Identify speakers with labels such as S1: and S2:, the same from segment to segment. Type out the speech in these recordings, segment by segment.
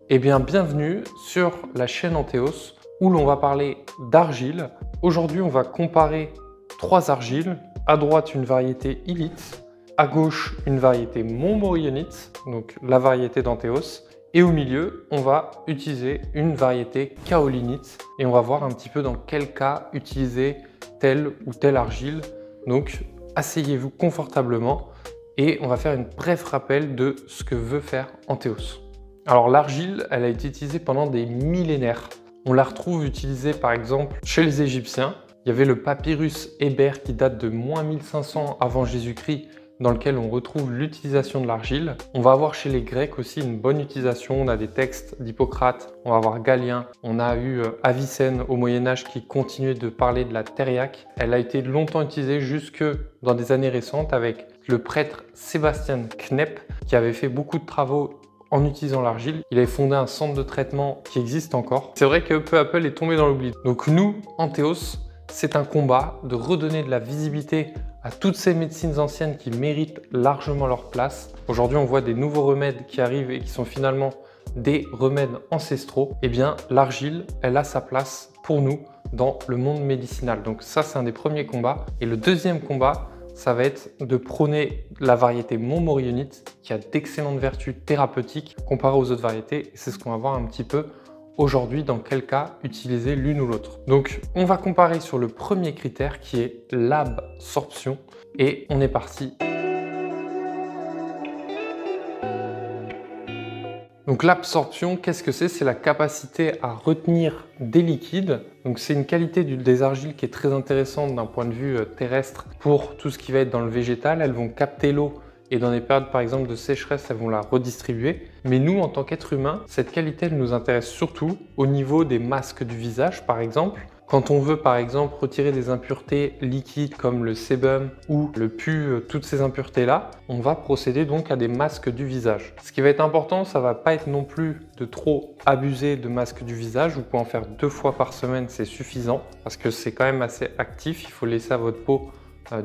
S1: Eh bien, bienvenue sur la chaîne Antheos où l'on va parler d'argile. Aujourd'hui, on va comparer trois argiles. À droite, une variété Illite, à gauche, une variété Montmorillonite, donc la variété d'Antheos. Et au milieu, on va utiliser une variété kaolinite et on va voir un petit peu dans quel cas utiliser telle ou telle argile. Donc, asseyez-vous confortablement et on va faire un bref rappel de ce que veut faire Antheos. Alors l'argile, elle a été utilisée pendant des millénaires. On la retrouve utilisée par exemple chez les Égyptiens. Il y avait le papyrus Hébert qui date de moins 1500 avant Jésus-Christ dans lequel on retrouve l'utilisation de l'argile. On va avoir chez les Grecs aussi une bonne utilisation. On a des textes d'Hippocrate, on va avoir Galien, on a eu Avicenne au Moyen-Âge qui continuait de parler de la thériaque. Elle a été longtemps utilisée jusque dans des années récentes avec le prêtre Sébastien Knep qui avait fait beaucoup de travaux en utilisant l'argile. Il avait fondé un centre de traitement qui existe encore. C'est vrai que peu à peu, elle est tombée dans l'oubli. Donc nous, Antheos, c'est un combat de redonner de la visibilité à toutes ces médecines anciennes qui méritent largement leur place. Aujourd'hui, on voit des nouveaux remèdes qui arrivent et qui sont finalement des remèdes ancestraux. Eh bien, l'argile, elle a sa place pour nous dans le monde médicinal. Donc ça, c'est un des premiers combats. Et le deuxième combat, ça va être de prôner la variété Montmorillonite qui a d'excellentes vertus thérapeutiques comparées aux autres variétés. Et c'est ce qu'on va voir un petit peu aujourd'hui, dans quel cas utiliser l'une ou l'autre. Donc, on va comparer sur le premier critère qui est l'absorption. Et on est parti. Donc l'absorption, qu'est-ce que c'est? C'est la capacité à retenir des liquides. Donc c'est une qualité des argiles qui est très intéressante d'un point de vue terrestre pour tout ce qui va être dans le végétal. Elles vont capter l'eau et dans des périodes par exemple de sécheresse, elles vont la redistribuer. Mais nous, en tant qu'êtres humains, cette qualité elle nous intéresse surtout au niveau des masques du visage par exemple. Quand on veut par exemple retirer des impuretés liquides comme le sébum ou le pus, toutes ces impuretés-là, on va procéder donc à des masques du visage. Ce qui va être important, ça va pas être non plus de trop abuser de masques du visage. Vous pouvez en faire 2 fois par semaine, c'est suffisant parce que c'est quand même assez actif. Il faut laisser à votre peau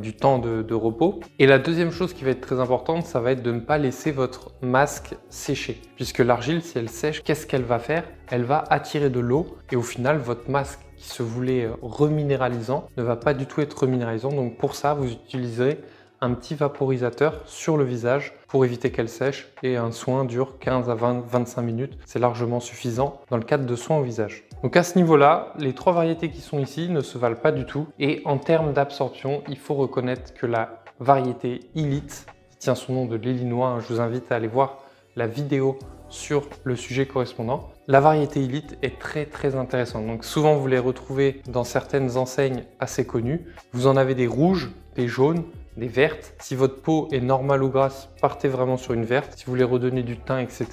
S1: du temps de repos. Et la deuxième chose qui va être très importante, ça va être de ne pas laisser votre masque sécher. Puisque l'argile, si elle sèche, qu'est-ce qu'elle va faire? Elle va attirer de l'eau et au final, votre masque qui se voulait reminéralisant ne va pas du tout être reminéralisant. Donc pour ça, vous utiliserez un petit vaporisateur sur le visage pour éviter qu'elle sèche et un soin dure 15 à 25 minutes. C'est largement suffisant dans le cadre de soins au visage. Donc à ce niveau-là, les trois variétés qui sont ici ne se valent pas du tout. Et en termes d'absorption, il faut reconnaître que la variété Illite, qui tient son nom de l'Illinois, je vous invite à aller voir la vidéo sur le sujet correspondant. La variété Illite est très intéressante. Donc souvent vous les retrouvez dans certaines enseignes assez connues. Vous en avez des rouges, des jaunes, des vertes. Si votre peau est normale ou grasse, partez vraiment sur une verte. Si vous voulez redonner du teint, etc.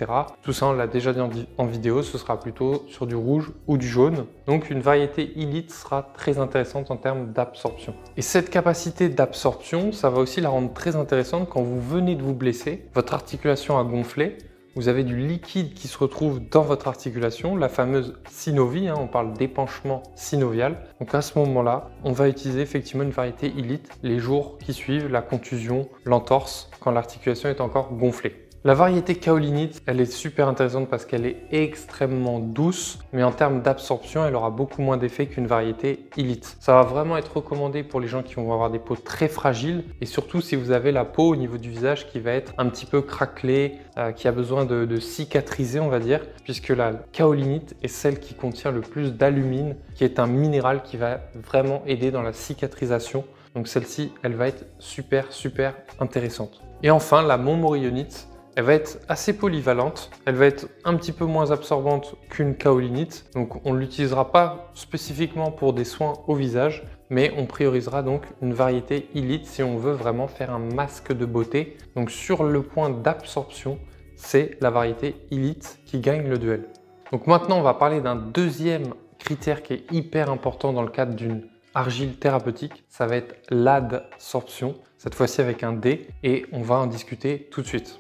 S1: Tout ça, on l'a déjà dit en vidéo, ce sera plutôt sur du rouge ou du jaune. Donc une variété Illite sera très intéressante en termes d'absorption. Et cette capacité d'absorption, ça va aussi la rendre très intéressante quand vous venez de vous blesser. Votre articulation a gonflé. Vous avez du liquide qui se retrouve dans votre articulation, la fameuse synovie, on parle d'épanchement synovial. Donc à ce moment-là, on va utiliser effectivement une variété Illite les jours qui suivent la contusion, l'entorse, quand l'articulation est encore gonflée. La variété kaolinite, elle est super intéressante parce qu'elle est extrêmement douce, mais en termes d'absorption, elle aura beaucoup moins d'effet qu'une variété Illite. Ça va vraiment être recommandé pour les gens qui vont avoir des peaux très fragiles et surtout si vous avez la peau au niveau du visage qui va être un petit peu craquelée, qui a besoin de cicatriser, on va dire, puisque la kaolinite est celle qui contient le plus d'alumine, qui est un minéral qui va vraiment aider dans la cicatrisation. Donc celle-ci, elle va être super intéressante. Et enfin, la Montmorillonite, elle va être assez polyvalente, elle va être un petit peu moins absorbante qu'une kaolinite, donc on ne l'utilisera pas spécifiquement pour des soins au visage, mais on priorisera donc une variété Illite si on veut vraiment faire un masque de beauté. Donc sur le point d'absorption, c'est la variété Illite qui gagne le duel. Donc maintenant, on va parler d'un deuxième critère qui est hyper important dans le cadre d'une argile thérapeutique, ça va être l'adsorption, cette fois-ci avec un D, et on va en discuter tout de suite.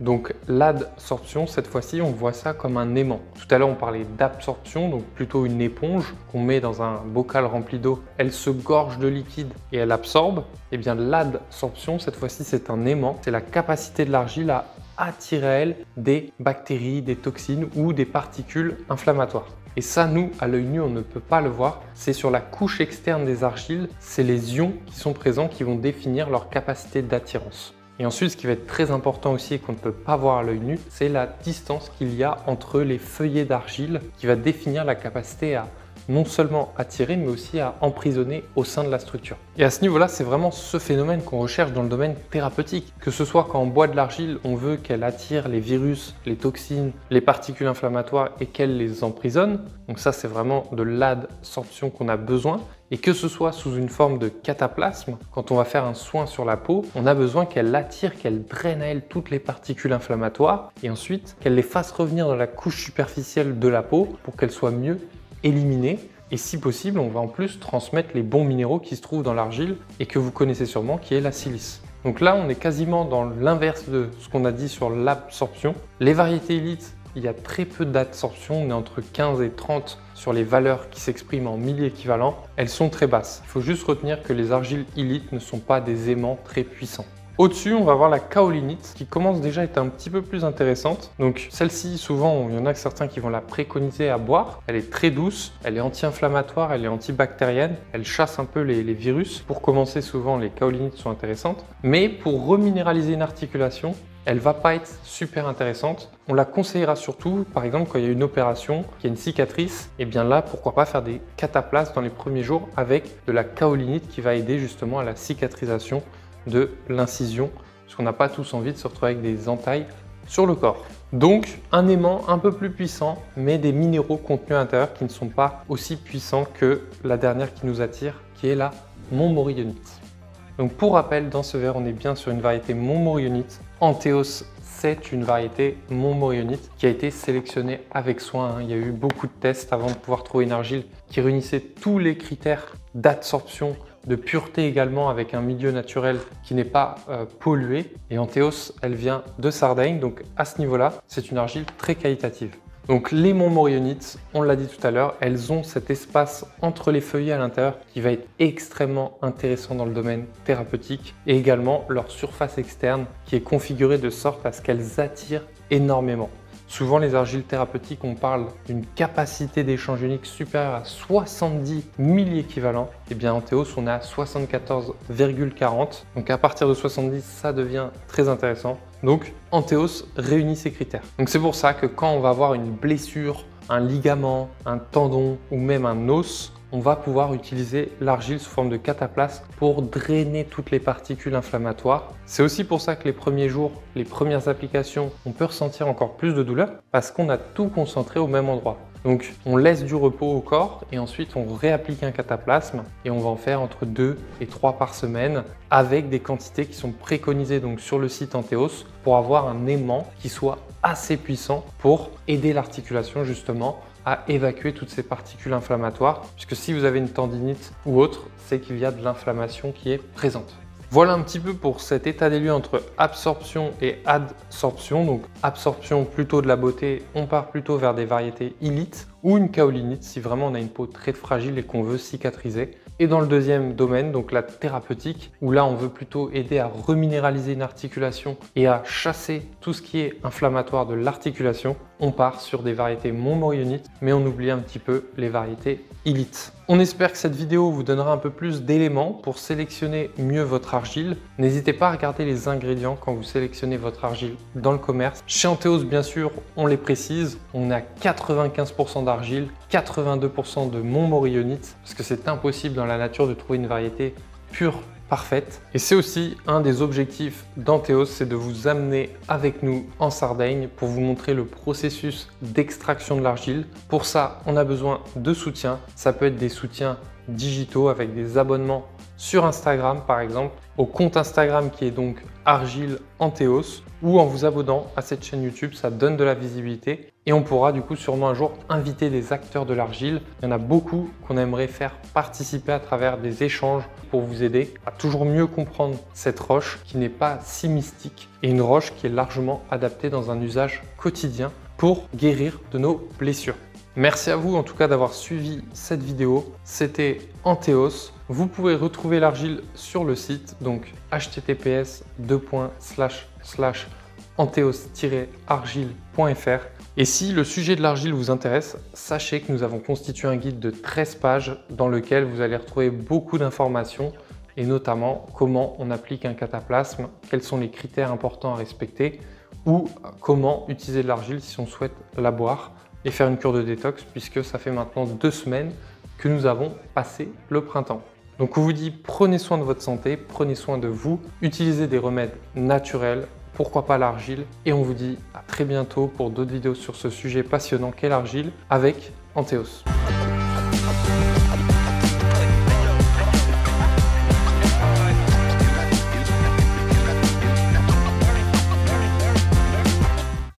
S1: Donc l'adsorption, cette fois-ci, on voit ça comme un aimant. Tout à l'heure, on parlait d'absorption, donc plutôt une éponge qu'on met dans un bocal rempli d'eau. Elle se gorge de liquide et elle absorbe. Et bien l'adsorption, cette fois-ci, c'est un aimant. C'est la capacité de l'argile à attirer à elle des bactéries, des toxines ou des particules inflammatoires. Et ça, nous, à l'œil nu, on ne peut pas le voir. C'est sur la couche externe des argiles, c'est les ions qui sont présents qui vont définir leur capacité d'attirance. Et ensuite, ce qui va être très important aussi et qu'on ne peut pas voir à l'œil nu, c'est la distance qu'il y a entre les feuillets d'argile qui va définir la capacité à non seulement attirer, mais aussi à emprisonner au sein de la structure. Et à ce niveau-là, c'est vraiment ce phénomène qu'on recherche dans le domaine thérapeutique. Que ce soit quand on boit de l'argile, on veut qu'elle attire les virus, les toxines, les particules inflammatoires et qu'elle les emprisonne. Donc ça, c'est vraiment de l'adsorption qu'on a besoin. Et que ce soit sous une forme de cataplasme, quand on va faire un soin sur la peau, on a besoin qu'elle attire, qu'elle draine à elle toutes les particules inflammatoires et ensuite qu'elle les fasse revenir dans la couche superficielle de la peau pour qu'elle soit mieux éliminée. Et si possible, on va en plus transmettre les bons minéraux qui se trouvent dans l'argile et que vous connaissez sûrement, qui est la silice. Donc là, on est quasiment dans l'inverse de ce qu'on a dit sur l'absorption. Les variétés élites, il y a très peu d'adsorption, on est entre 15 et 30 sur les valeurs qui s'expriment en milliéquivalents. Elles sont très basses. Il faut juste retenir que les argiles élites ne sont pas des aimants très puissants. Au-dessus, on va voir la kaolinite qui commence déjà à être un petit peu plus intéressante. Donc celle-ci, souvent, il y en a certains qui vont la préconiser à boire. Elle est très douce, elle est anti-inflammatoire, elle est antibactérienne, elle chasse un peu les virus. Pour commencer, souvent, les kaolinites sont intéressantes. Mais pour reminéraliser une articulation, elle va pas être super intéressante. On la conseillera surtout, par exemple, quand il y a une opération, qu'il y a une cicatrice, et bien là, pourquoi pas faire des cataplasmes dans les premiers jours avec de la kaolinite qui va aider justement à la cicatrisation de l'incision, parce qu'on n'a pas tous envie de se retrouver avec des entailles sur le corps. Donc un aimant un peu plus puissant, mais des minéraux contenus à l'intérieur qui ne sont pas aussi puissants que la dernière qui nous attire, qui est la montmorillonite. Donc pour rappel, dans ce verre, on est bien sur une variété montmorillonite. Antheos, c'est une variété montmorillonite qui a été sélectionnée avec soin. Il y a eu beaucoup de tests avant de pouvoir trouver une argile qui réunissait tous les critères d'adsorption, de pureté également, avec un milieu naturel qui n'est pas pollué. Et Antheos, elle vient de Sardaigne, donc à ce niveau-là, c'est une argile très qualitative. Donc les montmorillonites, on l'a dit tout à l'heure, elles ont cet espace entre les feuillets à l'intérieur qui va être extrêmement intéressant dans le domaine thérapeutique, et également leur surface externe qui est configurée de sorte à ce qu'elles attirent énormément. Souvent, les argiles thérapeutiques, on parle d'une capacité d'échange unique supérieure à 70 milliéquivalents. Et bien en Antheos, on est à 74,40. Donc à partir de 70, ça devient très intéressant. Donc Antheos réunit ces critères. Donc c'est pour ça que quand on va avoir une blessure, un ligament, un tendon ou même un os, on va pouvoir utiliser l'argile sous forme de cataplasme pour drainer toutes les particules inflammatoires. C'est aussi pour ça que les premiers jours, les premières applications, on peut ressentir encore plus de douleur parce qu'on a tout concentré au même endroit. Donc on laisse du repos au corps et ensuite on réapplique un cataplasme et on va en faire entre 2 et 3 par semaine avec des quantités qui sont préconisées donc sur le site Antheos pour avoir un aimant qui soit assez puissant pour aider l'articulation justement à évacuer toutes ces particules inflammatoires, puisque si vous avez une tendinite ou autre, c'est qu'il y a de l'inflammation qui est présente. Voilà un petit peu pour cet état des lieux entre absorption et adsorption. Donc absorption plutôt de la beauté, on part plutôt vers des variétés élites ou une kaolinite si vraiment on a une peau très fragile et qu'on veut cicatriser. Et dans le deuxième domaine, donc la thérapeutique, où là on veut plutôt aider à reminéraliser une articulation et à chasser tout ce qui est inflammatoire de l'articulation, on part sur des variétés montmorillonites, mais on oublie un petit peu les variétés élites. On espère que cette vidéo vous donnera un peu plus d'éléments pour sélectionner mieux votre argile. N'hésitez pas à regarder les ingrédients quand vous sélectionnez votre argile dans le commerce. Chez Antheos, bien sûr, on les précise. On a 95% d'argile, 82% de montmorillonite, parce que c'est impossible dans la nature de trouver une variété pure, parfaite. Et c'est aussi un des objectifs d'Antheos, c'est de vous amener avec nous en Sardaigne pour vous montrer le processus d'extraction de l'argile. Pour ça, on a besoin de soutien. Ça peut être des soutiens digitaux avec des abonnements sur Instagram par exemple, au compte Instagram qui est donc Argile Antheos, ou en vous abonnant à cette chaîne YouTube, ça donne de la visibilité et on pourra du coup sûrement un jour inviter des acteurs de l'argile. Il y en a beaucoup qu'on aimerait faire participer à travers des échanges pour vous aider à toujours mieux comprendre cette roche qui n'est pas si mystique et une roche qui est largement adaptée dans un usage quotidien pour guérir de nos blessures. Merci à vous en tout cas d'avoir suivi cette vidéo. C'était Antheos. Vous pouvez retrouver l'argile sur le site, donc https://antheos-argile.fr. Et si le sujet de l'argile vous intéresse, sachez que nous avons constitué un guide de 13 pages dans lequel vous allez retrouver beaucoup d'informations et notamment comment on applique un cataplasme, quels sont les critères importants à respecter ou comment utiliser de l'argile si on souhaite la boire et faire une cure de détox puisque ça fait maintenant 2 semaines que nous avons passé le printemps. Donc on vous dit prenez soin de votre santé, prenez soin de vous, utilisez des remèdes naturels, pourquoi pas l'argile, et on vous dit à très bientôt pour d'autres vidéos sur ce sujet passionnant qu'est l'argile avec Antheos.